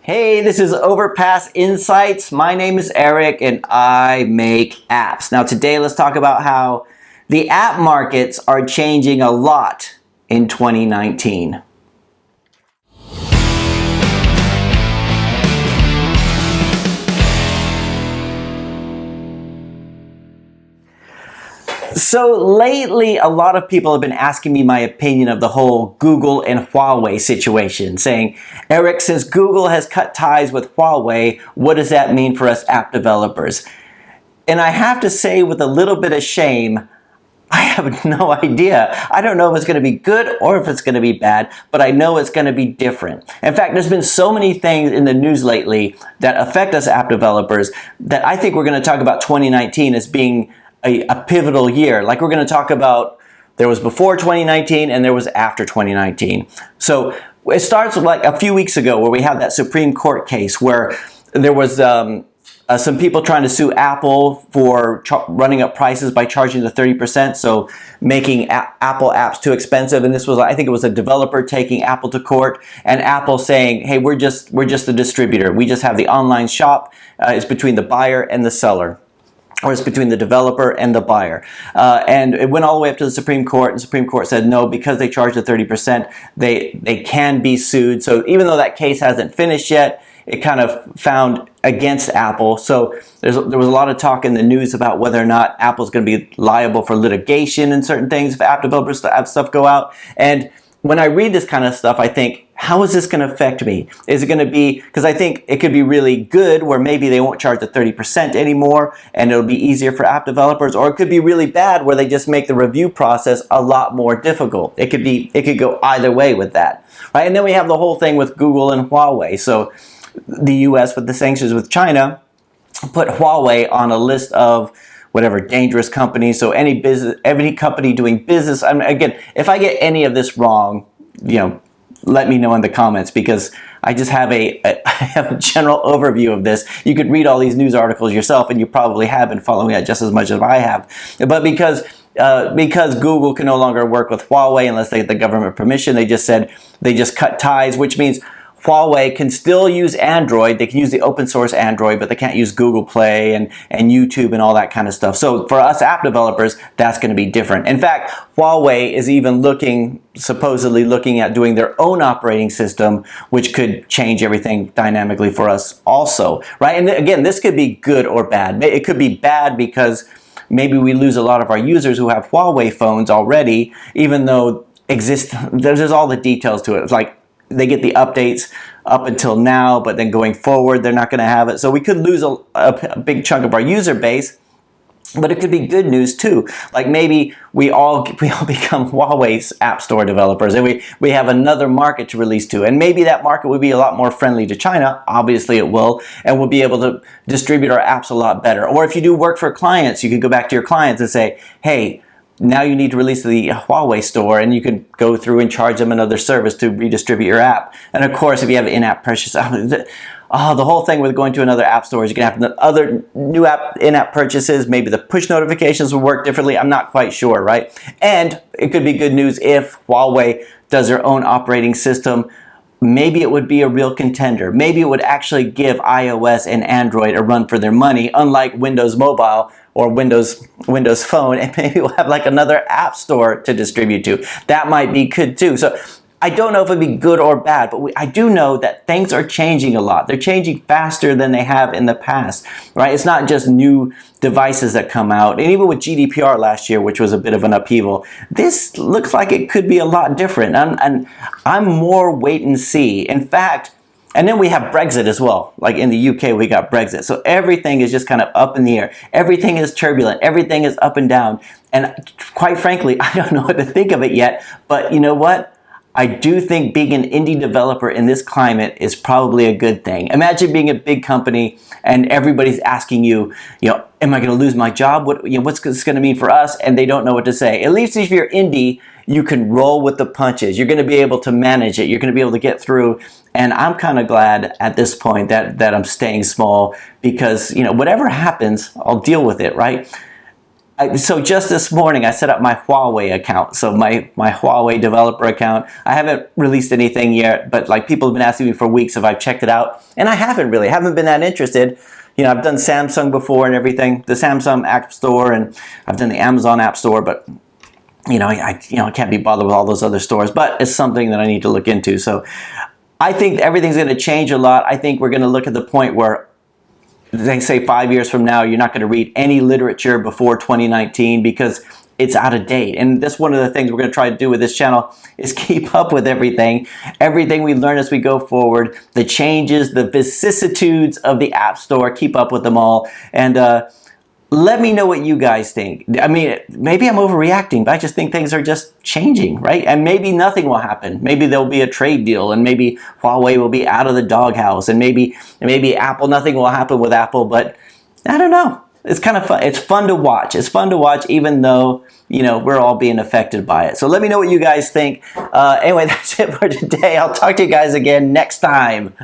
Hey, this is Overpass Insights. My name is Eric and I make apps. Now today let's talk about how the app markets are changing a lot in 2019. So lately, a lot of people have been asking me my opinion of the whole Google and Huawei situation, saying, Eric, since Google has cut ties with Huawei, what does that mean for us app developers? And I have to say with a little bit of shame, I have no idea. I don't know if it's going to be good or if it's going to be bad, but I know it's going to be different. In fact, there's been so many things in the news lately that affect us app developers that I think we're going to talk about 2019 as being a pivotal year. Like we're going to talk about, there was before 2019 and there was after 2019. So it starts with like a few weeks ago where we had that Supreme Court case where there was some people trying to sue Apple for running up prices by charging the 30%, so making Apple apps too expensive. And this was, I think it was a developer taking Apple to court, and Apple saying, hey, we're just the distributor. We just have the online shop. It's between the buyer and the seller, or it's between the developer and the buyer. And it went all the way up to the Supreme Court, and the Supreme Court said no, because they charge the 30%, they can be sued. So even though that case hasn't finished yet, it kind of found against Apple. So there was a lot of talk in the news about whether or not Apple's going to be liable for litigation and certain things if app developers have stuff go out. And when I read this kind of stuff, I think, how is this going to affect me? Is it going to be, because I think it could be really good where maybe they won't charge the 30% anymore and it'll be easier for app developers, or it could be really bad where they just make the review process a lot more difficult. It could go either way with that, right? And then we have the whole thing with Google and Huawei. So the US, with the sanctions with China, put Huawei on a list of whatever dangerous companies. So any company doing business. I mean, again, if I get any of this wrong, let me know in the comments, because I just have I have a general overview of this. You could read all these news articles yourself, and you probably have been following it just as much as I have. But because Google can no longer work with Huawei unless they get the government permission, they just cut ties, which means Huawei can still use Android. They can use the open source Android, but they can't use Google Play and YouTube and all that kind of stuff. So for us app developers, that's going to be different. In fact, Huawei is even supposedly looking at doing their own operating system, which could change everything dynamically for us also, right? And again, this could be good or bad. It could be bad because maybe we lose a lot of our users who have Huawei phones already, even though there's all the details to it. It's like, they get the updates up until now, but then going forward, they're not going to have it. So we could lose a big chunk of our user base, but it could be good news too. Like maybe we all become Huawei's app store developers, and we have another market to release to. And maybe that market would be a lot more friendly to China. Obviously it will, and we'll be able to distribute our apps a lot better. Or if you do work for clients, you can go back to your clients and say, hey, now you need to release the Huawei store, and you can go through and charge them another service to redistribute your app. And of course, if you have in-app purchase, the whole thing with going to another app store is you're going to have other new in-app purchases. Maybe the push notifications will work differently. I'm not quite sure, right? And it could be good news if Huawei does their own operating system. Maybe it would be a real contender. Maybe it would actually give iOS and Android a run for their money, unlike Windows Mobile or Windows Phone, and maybe we'll have like another app store to distribute to. That might be good too. So I don't know if it'd be good or bad, but I do know that things are changing a lot. They're changing faster than they have in the past, right? It's not just new devices that come out. And even with GDPR last year, which was a bit of an upheaval, this looks like it could be a lot different. And I'm more wait and see. In fact, and then we have Brexit as well. Like in the UK, we got Brexit. So everything is just kind of up in the air. Everything is turbulent. Everything is up and down. And quite frankly, I don't know what to think of it yet. But you know what? I do think being an indie developer in this climate is probably a good thing. Imagine being a big company and everybody's asking you, am I going to lose my job? What's this going to mean for us? And they don't know what to say. At least if you're indie, you can roll with the punches. You're going to be able to manage it. You're going to be able to get through. And I'm kind of glad at this point that I'm staying small, because whatever happens, I'll deal with it, right? So just this morning, I set up my Huawei account. So my Huawei developer account. I haven't released anything yet, but like people have been asking me for weeks if I've checked it out, and I haven't really. Haven't been that interested. You know, I've done Samsung before and everything, the Samsung App Store, and I've done the Amazon App Store, but you know, I can't be bothered with all those other stores. But it's something that I need to look into. So I think everything's going to change a lot. I think we're going to look at the point where they say 5 years from now, you're not going to read any literature before 2019 because it's out of date. And that's one of the things we're going to try to do with this channel is keep up with everything we learn as we go forward, the changes, the vicissitudes of the App Store, keep up with them all. And let me know what you guys think. I mean, maybe I'm overreacting, but I just think things are just changing, right? And maybe nothing will happen. Maybe there'll be a trade deal, and maybe Huawei will be out of the doghouse, and maybe Apple, nothing will happen with Apple, but I don't know. It's kind of fun. It's fun to watch. It's fun to watch, even though, you know, we're all being affected by it. So let me know what you guys think. Anyway, that's it for today. I'll talk to you guys again next time.